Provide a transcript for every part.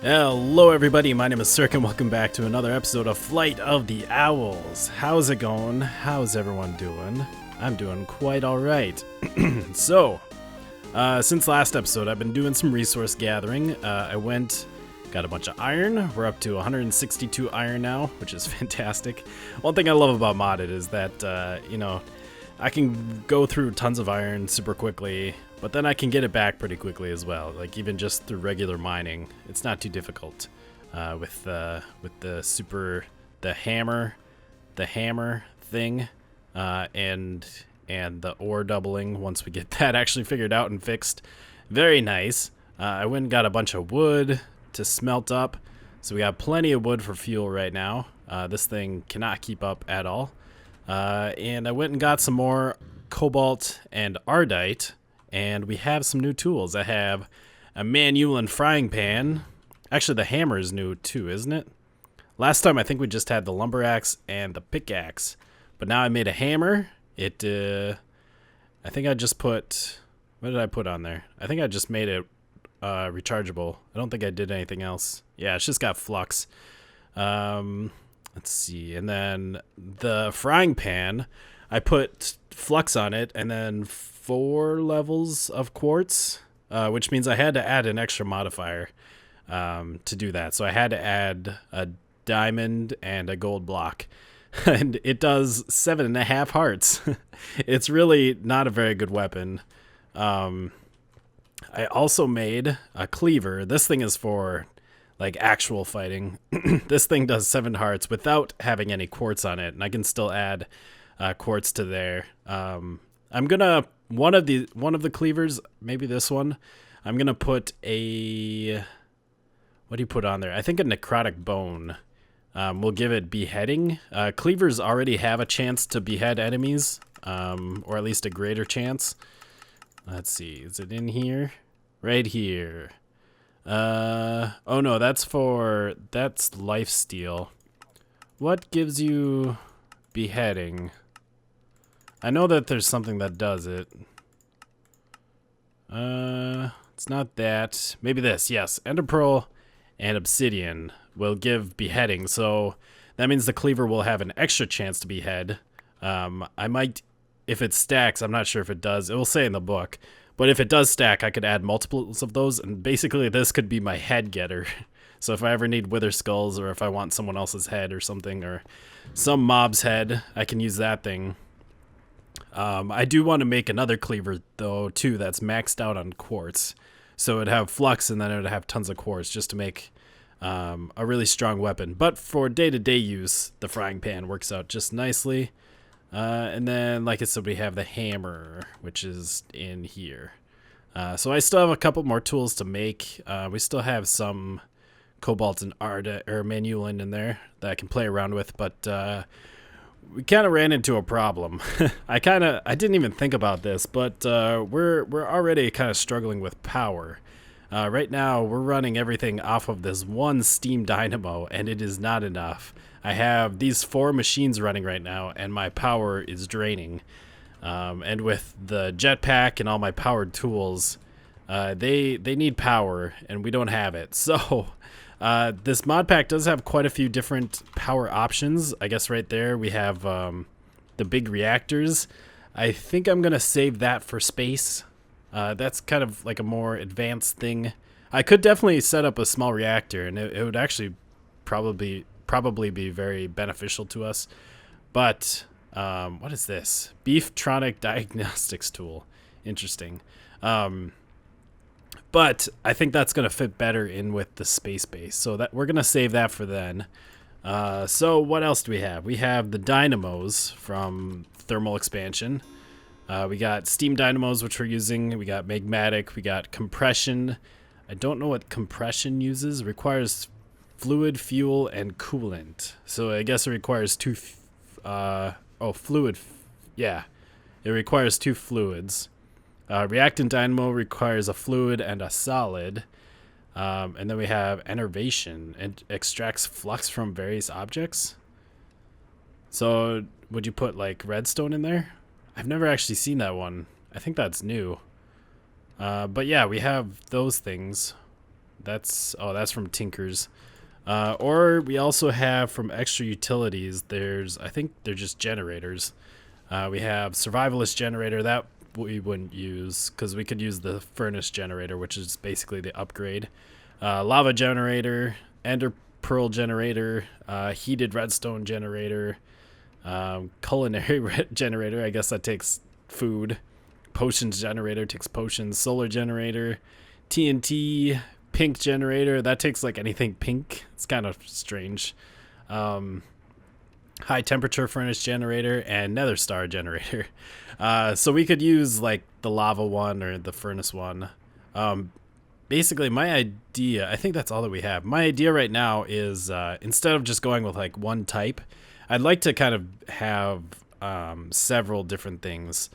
Hello everybody, my name is Cirque and welcome back to another episode of Flight of the Owls. How's it going? How's everyone doing? I'm doing quite alright. So, since last episode I've been doing some resource gathering. Got a bunch of iron. We're up to 162 iron now, which is fantastic. One thing I love about modded is that, I can go through tons of iron super quickly, but then I can get it back pretty quickly as well. Like even just through regular mining, it's not too difficult. With the hammer thing, and the ore doubling. Once we get that actually figured out and fixed, very nice. I went and got a bunch of wood to smelt up, so we got plenty of wood for fuel right now. This thing cannot keep up at all. And I went and got some more cobalt and ardite, and we have some new tools. I have a manual and frying pan. Actually, the hammer is new too, isn't it? Last time I think we just had the lumber axe and the pickaxe, but now I made a hammer. I think I just put, what did I put on there? I think I just made it rechargeable. I don't think I did anything else. Yeah, it's just got flux. Let's see, and then the frying pan, I put flux on it and then 4 levels of quartz, which means I had to add an extra modifier to do that. So I had to add a diamond and a gold block, and it does 7.5 hearts. It's really not a very good weapon. I also made a cleaver. This thing is for like actual fighting. This thing does 7 hearts without having any quartz on it, and I can still add quartz to there. I'm gonna one of the cleavers, maybe this one, I'm gonna put a, what do you put on there? I think a necrotic bone. We'll give it beheading. Cleavers already have a chance to behead enemies, or at least a greater chance. Let's see, is it in here? Right here. Oh no, that's lifesteal. What gives you beheading? I know that there's something that does it. It's not that. Maybe this, yes. Ender pearl and obsidian will give beheading, so that means the cleaver will have an extra chance to behead. I might, if it stacks, I'm not sure if it does. It will say in the book. But if it does stack, I could add multiples of those, and basically this could be my head getter. So if I ever need wither skulls, or if I want someone else's head or something, or some mob's head, I can use that thing. I do want to make another cleaver, though, too, that's maxed out on quartz. So it'd have flux, and then it would have tons of quartz, just to make a really strong weapon. But for day-to-day use, the frying pan works out just nicely. And then, like I said, we have the hammer, which is in here. So I still have a couple more tools to make. We still have some cobalt and manulin in there that I can play around with, but we kind of ran into a problem. I didn't even think about this, but we're already kind of struggling with power. Right now, we're running everything off of this one steam dynamo, and it is not enough. I have these 4 machines running right now, and my power is draining. And with the jetpack and all my powered tools, they need power, and we don't have it. So this mod pack does have quite a few different power options. I guess right there we have the big reactors. I think I'm going to save that for space. That's kind of like a more advanced thing. I could definitely set up a small reactor, and it would actually probably be very beneficial to us. But what is this? Beeftronic diagnostics tool. Interesting. But I think that's going to fit better in with the space base, so that we're going to save that for then. So what else do we have? We have the dynamos from thermal expansion. We got steam dynamos, which we're using. We got magmatic. We got compression. I don't know what compression uses. It requires fluid, fuel, and coolant. So I guess it requires fluid. Yeah, it requires 2 fluids. Reactant dynamo requires a fluid and a solid. And then we have enervation. It extracts flux from various objects. So would you put like redstone in there? I've never actually seen that one. I think that's new. But yeah, we have those things. That's from Tinker's. Or we also have from extra utilities. I think they're just generators. We have survivalist generator that we wouldn't use because we could use the furnace generator, which is basically the upgrade. Lava generator, ender pearl generator, heated redstone generator, culinary generator. I guess that takes food. Potions generator takes potions. Solar generator, TNT, pink generator. That takes like anything pink. It's kind of strange. High temperature furnace generator and nether star generator. So we could use like the lava one or the furnace one. Basically my idea, I think that's all that we have. My idea right now is instead of just going with like one type, I'd like to kind of have several different things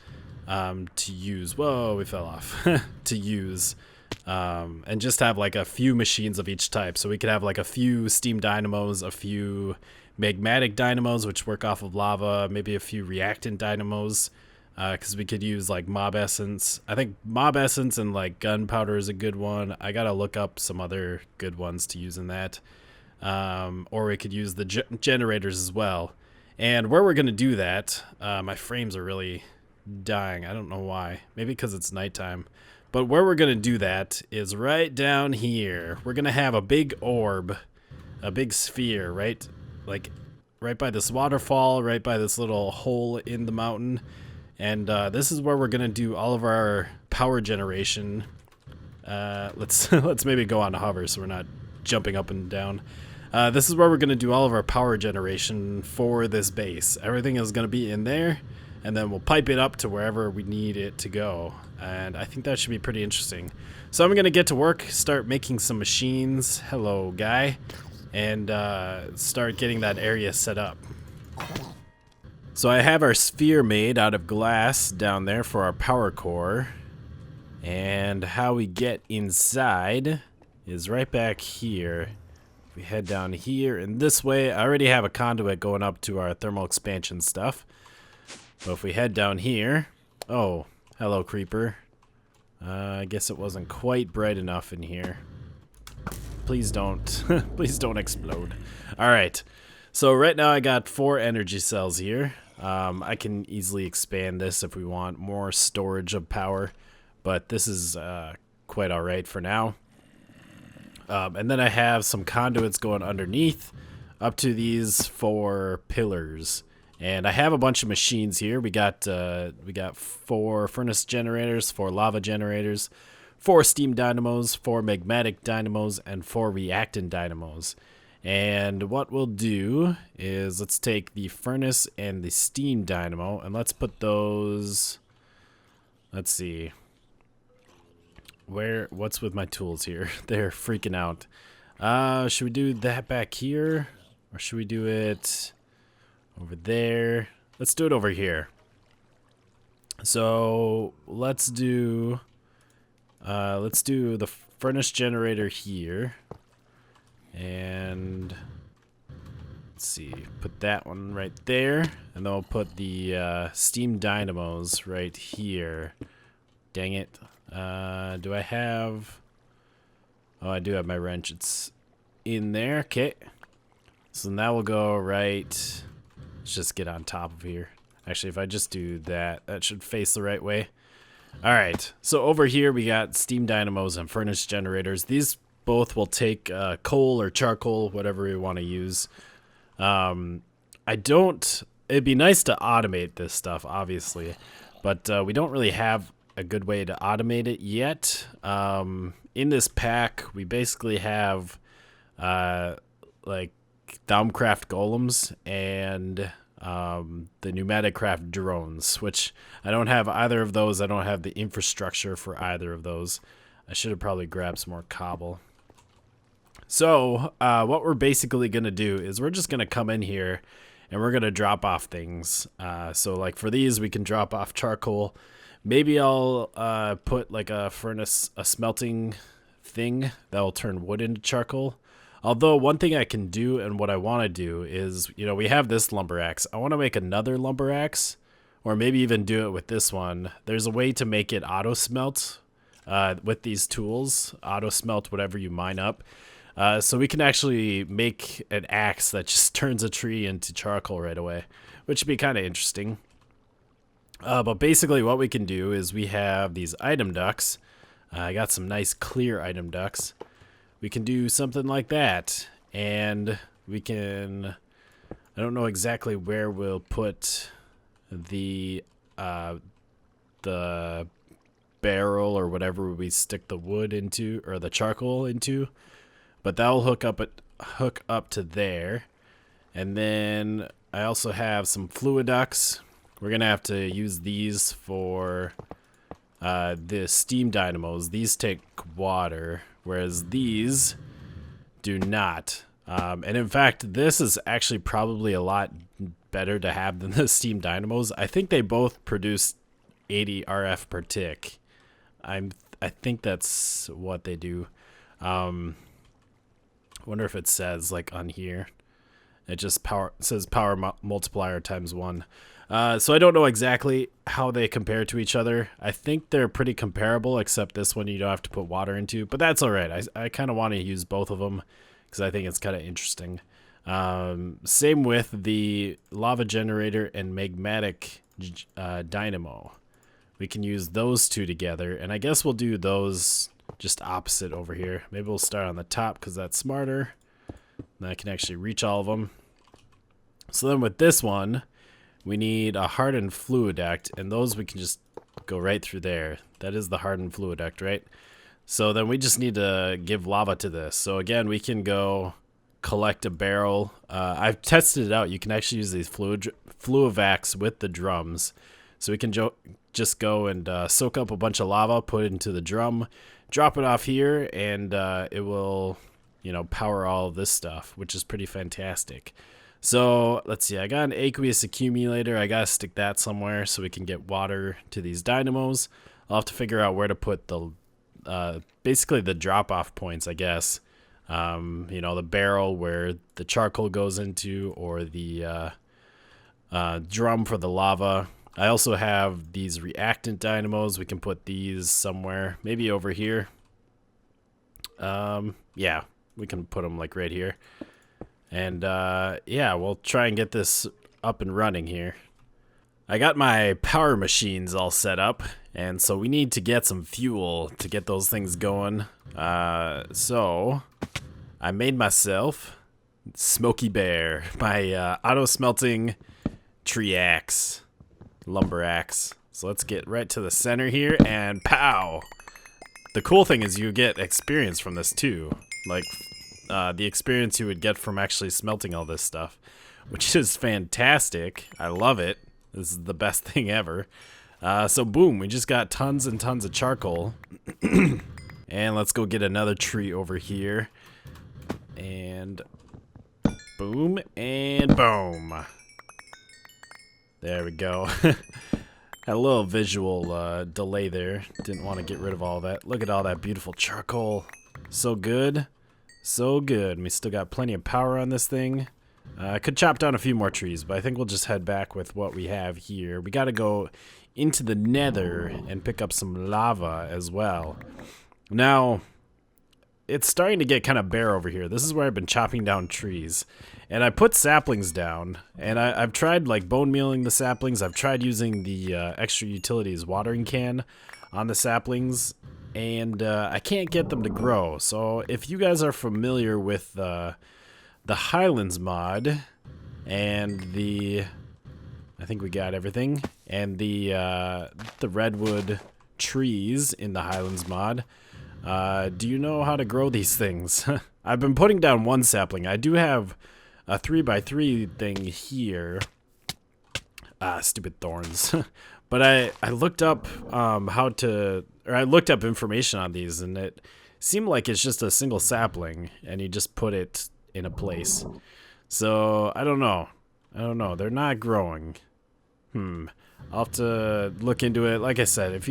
to use. Whoa, we fell off. To use. And just have like a few machines of each type. So we could have like a few steam dynamos, a few magmatic dynamos, which work off of lava, maybe a few reactant dynamos, because we could use like mob essence. I think mob essence and like gunpowder is a good one. I gotta look up some other good ones to use in that. Or we could use the generators as well. And where we're gonna do that, my frames are really dying. I don't know why. Maybe because it's nighttime. But where we're gonna do that is right down here. We're gonna have a big orb, a big sphere, right? Like right by this waterfall, right by this little hole in the mountain. And this is where we're gonna do all of our power generation. Let's maybe go on hover so we're not jumping up and down. This is where we're gonna do all of our power generation for this base. Everything is gonna be in there, and then we'll pipe it up to wherever we need it to go. And I think that should be pretty interesting. So I'm gonna get to work, start making some machines. Hello, guy. And start getting that area set up. So I have our sphere made out of glass down there for our power core. And how we get inside is right back here. If we head down here and this way, I already have a conduit going up to our thermal expansion stuff. But if we head down here, oh, hello creeper. I guess it wasn't quite bright enough in here. Please don't, please don't explode. All right, so right now I got 4 energy cells here. I can easily expand this if we want more storage of power, but this is quite all right for now. And then I have some conduits going underneath up to these 4 pillars. And I have a bunch of machines here. We got 4 furnace generators, 4 lava generators, 4 steam dynamos, 4 magmatic dynamos, and 4 reactant dynamos. And what we'll do is let's take the furnace and the steam dynamo and let's put those, let's see, what's with my tools here? They're freaking out. Should we do that back here, or should we do it over there? Let's do it over here. So let's do the furnace generator here, and let's see, put that one right there, and then we'll put the steam dynamos right here. Dang it. Do I have... Oh, I do have my wrench. It's in there. Okay. So now we'll go right... Let's just get on top of here. Actually, if I just do that, that should face the right way. Alright, so over here we got steam dynamos and furnace generators. These both will take coal or charcoal, whatever we want to use. It'd be nice to automate this stuff, obviously, but we don't really have a good way to automate it yet. In this pack, we basically have like Thaumcraft golems and the pneumatic craft drones, which I don't have either of those. I don't have the infrastructure for either of those. I should have probably grabbed some more cobble. So what we're basically gonna do is we're just gonna come in here and we're gonna drop off things. So like for these, we can drop off charcoal. Maybe I'll put like a furnace, a smelting thing that will turn wood into charcoal. Although one thing I can do and what I want to do is, you know, we have this lumber axe. I want to make another lumber axe, or maybe even do it with this one. There's a way to make it auto smelt with these tools, auto smelt whatever you mine up. So we can actually make an axe that just turns a tree into charcoal right away, which would be kind of interesting. But basically what we can do is we have these item ducts. I got some nice clear item ducts. We can do something like that, and we can, I don't know exactly where we'll put the barrel or whatever we stick the wood into, or the charcoal into, but that'll hook up to there. And then I also have some fluid ducts. We're gonna have to use these for the steam dynamos. These take water, whereas these do not. And in fact, this is actually probably a lot better to have than the steam dynamos. I think they both produce 80 RF per tick. I think that's what they do. Wonder if it says like on here. It just says power multiplier ×1. So I don't know exactly how they compare to each other. I think they're pretty comparable, except this one you don't have to put water into, but that's all right. I kind of want to use both of them because I think it's kind of interesting. Same with the lava generator and magmatic dynamo. We can use those two together, and I guess we'll do those just opposite over here. Maybe we'll start on the top because that's smarter. Then I can actually reach all of them. So then with this one, we need a hardened fluid duct, and those we can just go right through there. That is the hardened fluid duct, right? So then we just need to give lava to this. So again, we can go collect a barrel. I've tested it out. You can actually use these fluivacs with the drums. So we can just go and soak up a bunch of lava, put it into the drum, drop it off here, and it will, you know, power all of this stuff, which is pretty fantastic. So let's see, I got an aqueous accumulator. I gotta stick that somewhere so we can get water to these dynamos. I'll have to figure out where to put the basically the drop-off points, I guess. You know, the barrel where the charcoal goes into, or the drum for the lava. I also have these reactant dynamos. We can put these somewhere, maybe over here. Yeah, we can put them like right here. And yeah, we'll try and get this up and running here. I got my power machines all set up, and so we need to get some fuel to get those things going. So I made myself Smoky Bear, my auto smelting tree axe, lumber axe. So let's get right to the center here, and pow! The cool thing is you get experience from this too, like the experience you would get from actually smelting all this stuff, which is fantastic. I love it. This is the best thing ever. So boom, we just got tons and tons of charcoal. And let's go get another tree over here. And boom and boom. There we go. Had a little visual delay there. Didn't want to get rid of all that. Look at all that beautiful charcoal. So good. So good. We still got plenty of power on this thing. I could chop down a few more trees, but I think we'll just head back with what we have here. We got to go into the nether and pick up some lava as well. Now, it's starting to get kind of bare over here. This is where I've been chopping down trees. And I put saplings down, and I've tried like bone mealing the saplings. I've tried using the extra utilities watering can on the saplings, and I can't get them to grow. So if you guys are familiar with the Highlands mod and I think we got everything, and the redwood trees in the Highlands mod, do you know how to grow these things? I've been putting down one sapling. I do have a 3x3 thing here. Stupid thorns. But I looked up I looked up information on these, and it seemed like it's just a single sapling, and you just put it in a place. So I don't know. They're not growing. I'll have to look into it. Like I said, if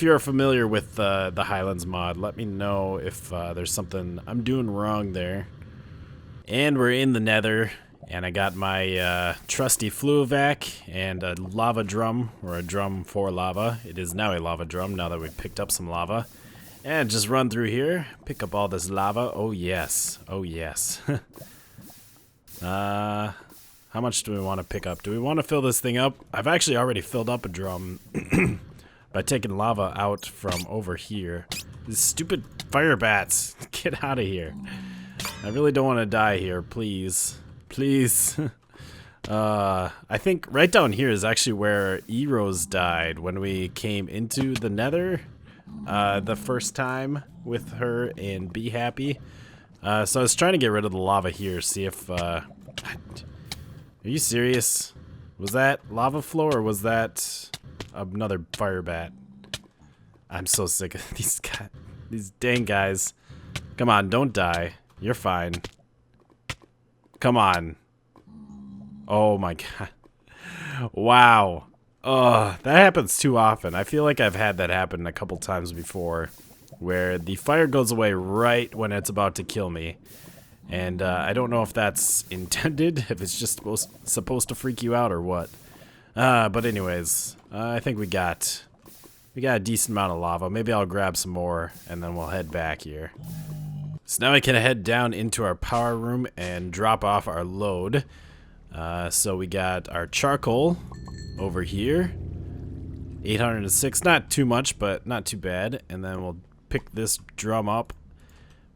you're familiar with the Highlands mod, let me know if there's something I'm doing wrong there. And we're in the nether, And I got my trusty fluvac and a lava drum, or a drum for lava. It is now a lava drum now that we've picked up some lava. And just run through here, pick up all this lava. Oh yes, oh yes. How much do we want to pick up? Do we want to fill this thing up? I've actually already filled up a drum by taking lava out from over here. These stupid fire bats, get out of here. I really don't want to die here, please. Please. I think right down here is actually where Eros died when we came into the Nether the first time with her and Be Happy. So I was trying to get rid of the lava here, see if... are you serious? Was that lava flow or was that another fire bat? I'm so sick of these guys. These dang guys. Come on, don't die. You're fine. Come on. Oh my god. Wow. Ugh, that happens too often. I feel like I've had that happen a couple times before, where the fire goes away right when it's about to kill me. And I don't know if that's intended, if it's just supposed to freak you out or what. But anyways, I think we got a decent amount of lava. Maybe I'll grab some more and then we'll head back here. So now we can head down into our power room and drop off our load. So we got our charcoal over here. 806, not too much, but not too bad. And then we'll pick this drum up,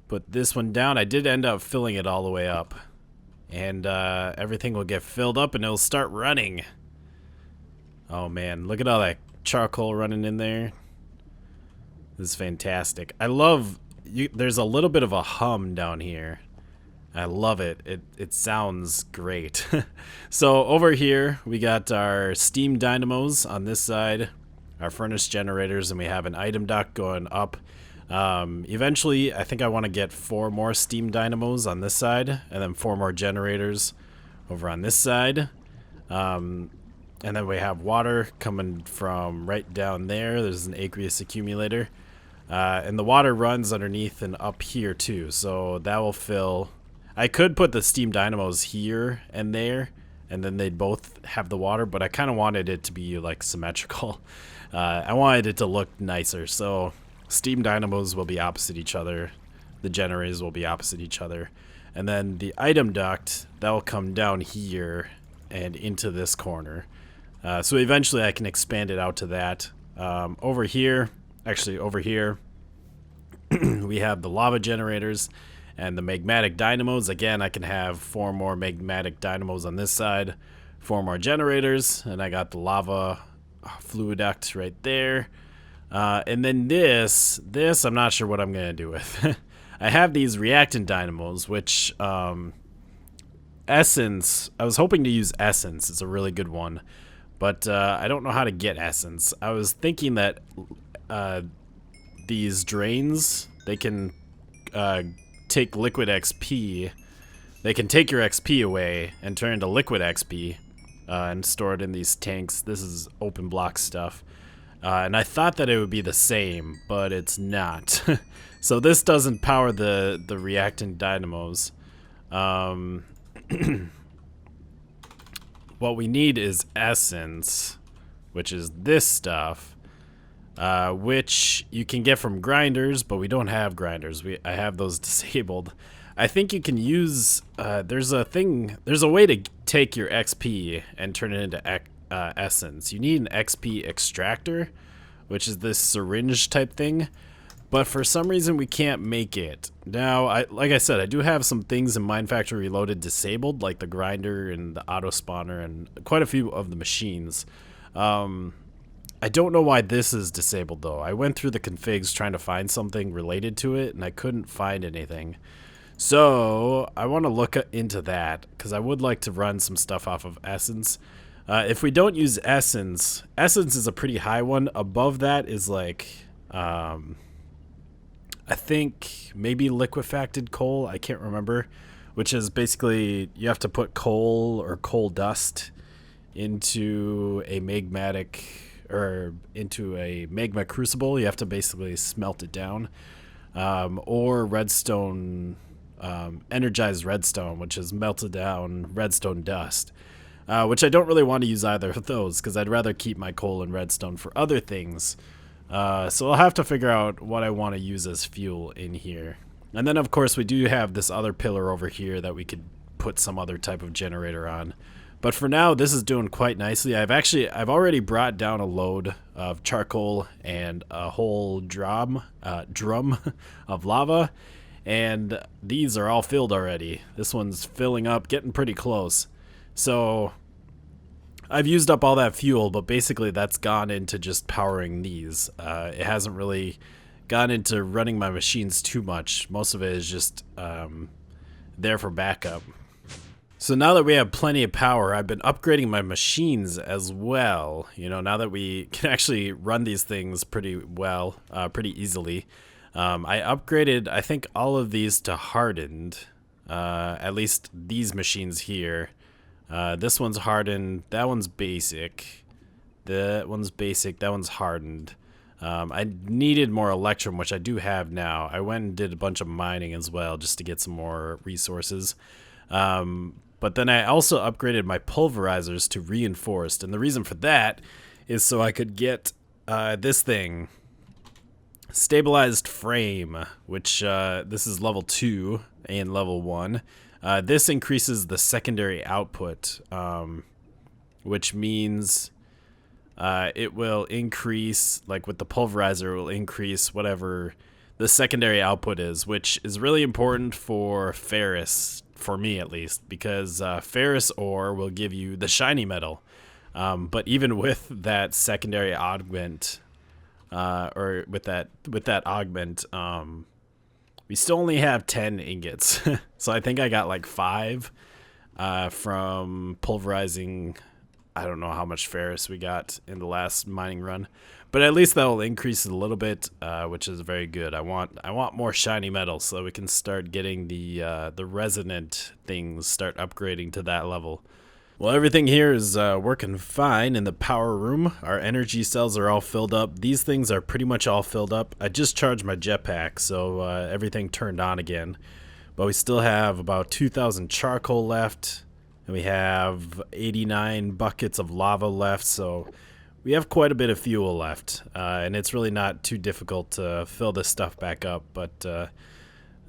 put this one down. I did end up filling it all the way up. And everything will get filled up and it'll start running. Oh man, look at all that charcoal running in there. This is fantastic. I love... there's a little bit of a hum down here. I love it. It sounds great. So over here we got our steam dynamos on this side, our furnace generators, and we have an item dock going up. Eventually I think I want to get 4 more steam dynamos on this side and then 4 more generators over on this side. And then we have water coming from right down there. There's an aqueous accumulator. And the water runs underneath and up here too, so that will fill. I could put the steam dynamos here and there, and then they'd both have the water, but I kind of wanted it to be like symmetrical. I wanted it to look nicer, so steam dynamos will be opposite each other. The generators will be opposite each other. And then the item duct, that will come down here and into this corner. So eventually I can expand it out to that. Over here, we have the lava generators and the magmatic dynamos. Again, I can have 4 more magmatic dynamos on this side, 4 more generators, and I got the lava fluid duct right there. And then this I'm not sure what I'm gonna do with. I have these reactant dynamos, which essence, I was hoping to use essence. It's a really good one, but I don't know how to get essence. I was thinking that these drains, they can take liquid XP. They can take your XP away and turn into liquid XP and store it in these tanks. This is open block stuff. And I thought that it would be the same, but it's not. So this doesn't power the reactant dynamos. What we need is essence, which is this stuff. Which you can get from grinders, but we don't have grinders. I have those disabled. I think you can use, there's a way to take your XP and turn it into essence. You need an XP extractor, which is this syringe type thing, but for some reason we can't make it. Now, like I said, I do have some things in Mine Factory Reloaded disabled, like the grinder and the auto spawner and quite a few of the machines. I don't know why this is disabled though. I went through the configs trying to find something related to it and I couldn't find anything. So I want to look into that because I would like to run some stuff off of essence. If we don't use essence is a pretty high one. Above that is like, I think maybe liquefacted coal. I can't remember, which is basically you have to put coal or coal dust into a magmatic or into a magma crucible. You have to basically smelt it down, or redstone energized redstone, which is melted down redstone dust. Which I don't really want to use either of those because I'd rather keep my coal and redstone for other things. So I'll have to figure out what I want to use as fuel in here. And then, of course, we do have this other pillar over here that we could put some other type of generator on. But for now, this is doing quite nicely. I've already brought down a load of charcoal and a whole drum of lava. And these are all filled already. This one's filling up, getting pretty close. So I've used up all that fuel, but basically that's gone into just powering these. It hasn't really gone into running my machines too much. Most of it is just there for backup. So now that we have plenty of power, I've been upgrading my machines as well. You know, now that we can actually run these things pretty well, pretty easily. I upgraded, I think, all of these to hardened. At least these machines here. This one's hardened. That one's basic. That one's basic. That one's hardened. I needed more electrum, which I do have now. I went and did a bunch of mining as well just to get some more resources. But then I also upgraded my pulverizers to reinforced. And the reason for that is so I could get this thing, stabilized frame, which this is level 2 and level 1. This increases the secondary output, which means it will increase, like with the pulverizer, it will increase whatever the secondary output is, which is really important for ferrous, for me at least, because ferrous ore will give you the shiny metal. But even with that secondary augment, or with that augment, we still only have 10 ingots. So I think I got like 5 from pulverizing. I don't know how much ferrous we got in the last mining run, but at least that'll increase it a little bit, which is very good. I want more shiny metal so that we can start getting the resonant things, start upgrading to that level. Well, everything here is working fine in the power room. Our energy cells are all filled up. These things are pretty much all filled up. I just charged my jetpack, so everything turned on again. But we still have about 2,000 charcoal left, and we have 89 buckets of lava left, so we have quite a bit of fuel left. And it's really not too difficult to fill this stuff back up, but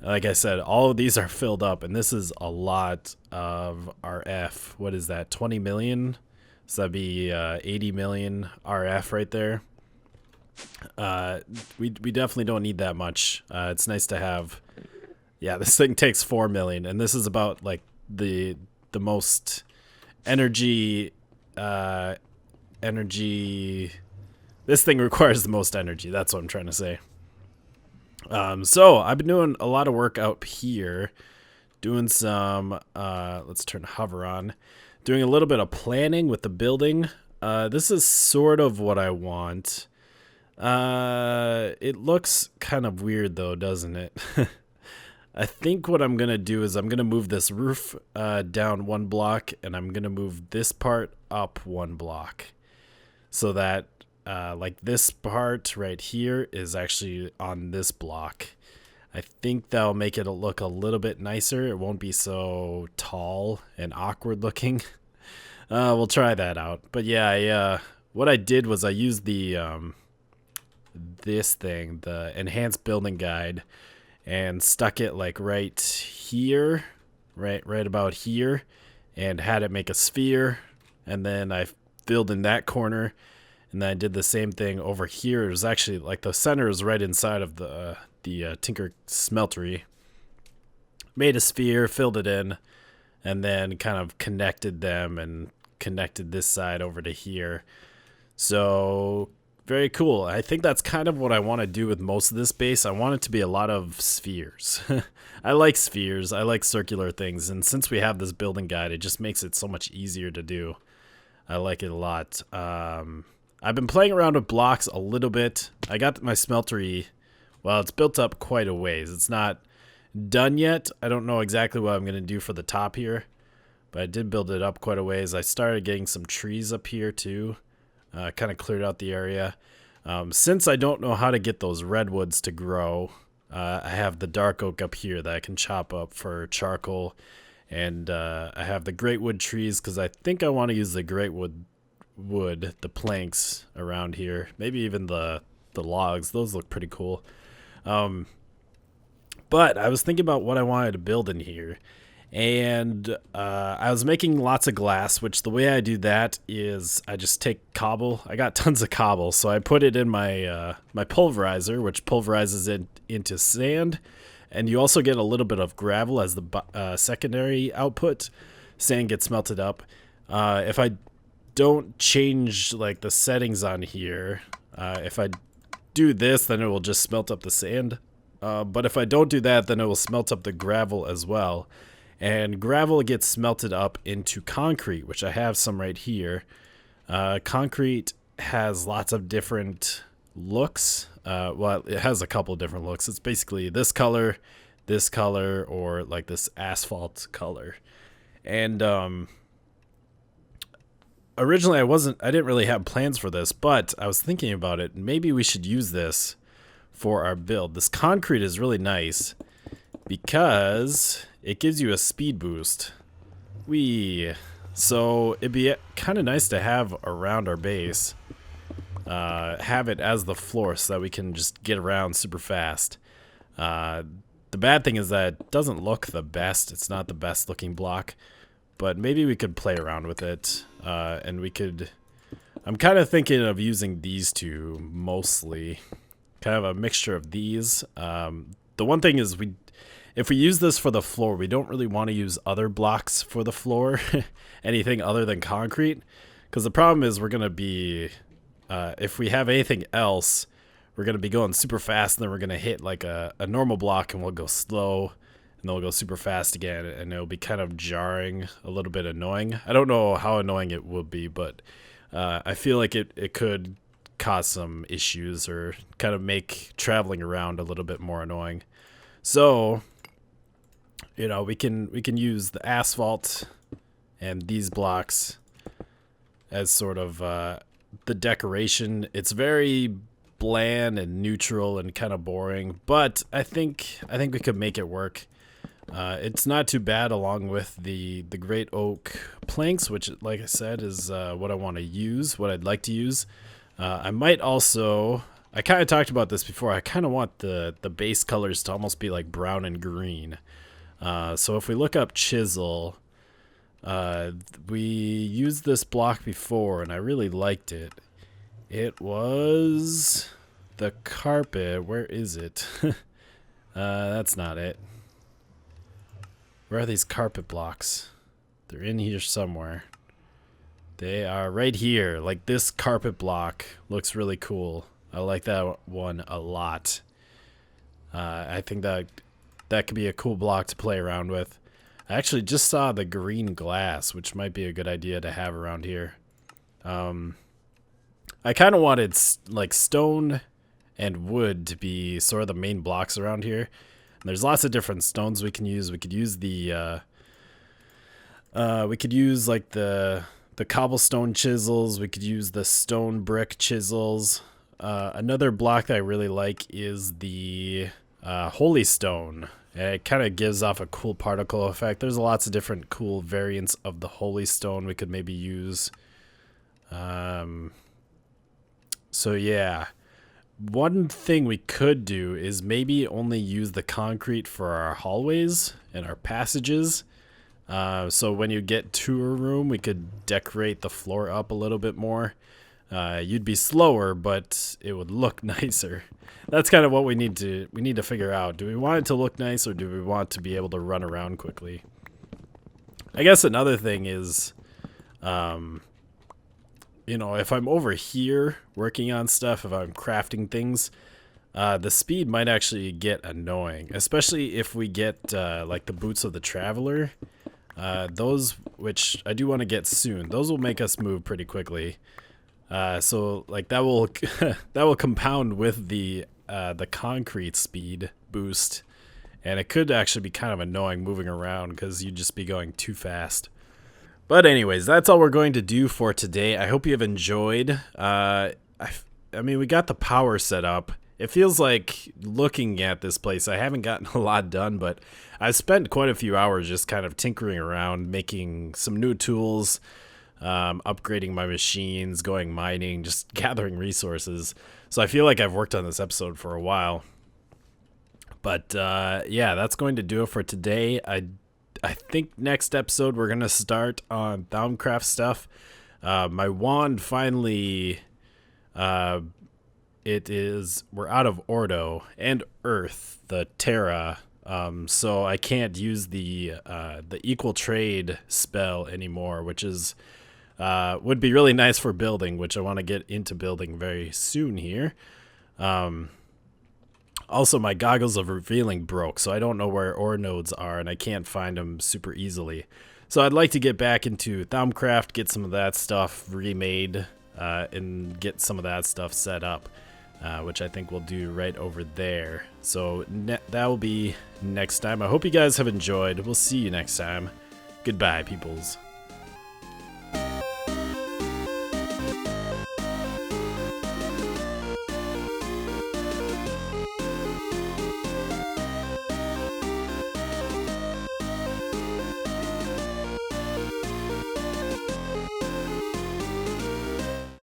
like I said, all of these are filled up, and this is a lot of RF. What is that, 20 million? So that'd be 80 million RF right there. We definitely don't need that much. It's nice to have. Yeah, this thing takes 4 million, and this is about like the most energy. This thing requires the most energy. That's what I'm trying to say. So I've been doing a lot of work out here, doing some, let's turn hover on, doing a little bit of planning with the building. This is sort of what I want. It looks kind of weird though, doesn't it? I think what I'm going to do is I'm going to move this roof down 1 block, and I'm going to move this part up 1 block so that like this part right here is actually on this block. I think that'll make it look a little bit nicer. It won't be so tall and awkward looking. We'll try that out. But yeah, what I did was I used the this thing, the enhanced building guide, and stuck it like right here, right about here, and had it make a sphere. And then I filled in that corner. And then I did the same thing over here. It was actually like the center is right inside of the Tinker smeltery. Made a sphere, filled it in, and then kind of connected them and connected this side over to here. So very cool. I think that's kind of what I want to do with most of this base. I want it to be a lot of spheres. I like spheres. I like circular things. And since we have this building guide, it just makes it so much easier to do. I like it a lot. I've been playing around with blocks a little bit. I got my smeltery, well, it's built up quite a ways. It's not done yet. I don't know exactly what I'm going to do for the top here, but I did build it up quite a ways. I started getting some trees up here too. Kind of cleared out the area. Since I don't know how to get those redwoods to grow, I have the dark oak up here that I can chop up for charcoal. And I have the great wood trees because I think I want to use the great wood, the planks around here. Maybe even the logs. Those look pretty cool. But I was thinking about what I wanted to build in here. And I was making lots of glass, which the way I do that is I just take cobble. I got tons of cobble, so I put it in my my pulverizer, which pulverizes it into sand. And you also get a little bit of gravel as the secondary output. Sand gets melted up. If I don't change like the settings on here, if I do this, then it will just smelt up the sand. But if I don't do that, then it will smelt up the gravel as well. And gravel gets smelted up into concrete, which I have some right here. Concrete has lots of different looks. Well, it has a couple different looks. It's basically this color, or like this asphalt color. And originally I didn't really have plans for this, but I was thinking about it. Maybe we should use this for our build. This concrete is really nice because it gives you a speed boost. So it'd be kind of nice to have around our base. Have it as the floor so that we can just get around super fast. The bad thing is that it doesn't look the best. It's not the best looking block, but maybe we could play around with it. And we could, I'm kind of thinking of using these two mostly, kind of a mixture of these. The one thing is if we use this for the floor, we don't really want to use other blocks for the floor, anything other than concrete, because the problem is we're going to be, if we have anything else, we're going to be going super fast, and then we're going to hit like a normal block, and we'll go slow, and then we'll go super fast again, and it'll be kind of jarring, a little bit annoying. I don't know how annoying it will be, but I feel like it could cause some issues or kind of make traveling around a little bit more annoying. So, you know, we can use the asphalt and these blocks as sort of the decoration. It's very bland and neutral and kind of boring, but I think we could make it work. It's not too bad, along with the great oak planks, which, like I said, is what I want to use, what I'd like to use. I might also, I kind of talked about this before, I kind of want the base colors to almost be like brown and green. So if we look up chisel, we used this block before and I really liked it. It was the carpet. Where is it? That's not it. Where are these carpet blocks? They're in here somewhere. They are right here. Like, this carpet block looks really cool. I like that one a lot. I think that could be a cool block to play around with. I actually just saw the green glass, which might be a good idea to have around here. I kind of wanted like stone and wood to be sort of the main blocks around here. And there's lots of different stones we can use. We could use the like the cobblestone chisels. We could use the stone brick chisels. Another block that I really like is the holy stone. It kind of gives off a cool particle effect. There's lots of different cool variants of the holy stone we could maybe use. So yeah, one thing we could do is maybe only use the concrete for our hallways and our passages. So when you get to a room, we could decorate the floor up a little bit more. You'd be slower, but it would look nicer. That's kind of what we need to figure out. Do we want it to look nice, or do we want to be able to run around quickly? I guess another thing is, you know, if I'm over here working on stuff, if I'm crafting things, the speed might actually get annoying, especially if we get like the boots of the traveler. Those, which I do want to get soon, those will make us move pretty quickly. So like that will that will compound with the concrete speed boost, and it could actually be kind of annoying moving around because you'd just be going too fast. But anyways, that's all we're going to do for today. I hope you have enjoyed. I mean, we got the power set up. it feels like looking at this place, I haven't gotten a lot done, but I've spent quite a few hours just kind of tinkering around, making some new tools, upgrading my machines, going mining, just gathering resources. So I feel like I've worked on this episode for a while. But yeah, that's going to do it for today. I think next episode we're going to start on Thaumcraft stuff. My wand finally, we're out of Ordo and Earth, the Terra, so I can't use the equal trade spell anymore, which is would be really nice for building, which I want to get into building very soon here. Also, my goggles of revealing broke, so I don't know where ore nodes are, and I can't find them super easily. So I'd like to get back into Thaumcraft, get some of that stuff remade, and get some of that stuff set up, which I think we'll do right over there. So that will be next time. I hope you guys have enjoyed. We'll see you next time. Goodbye, peoples.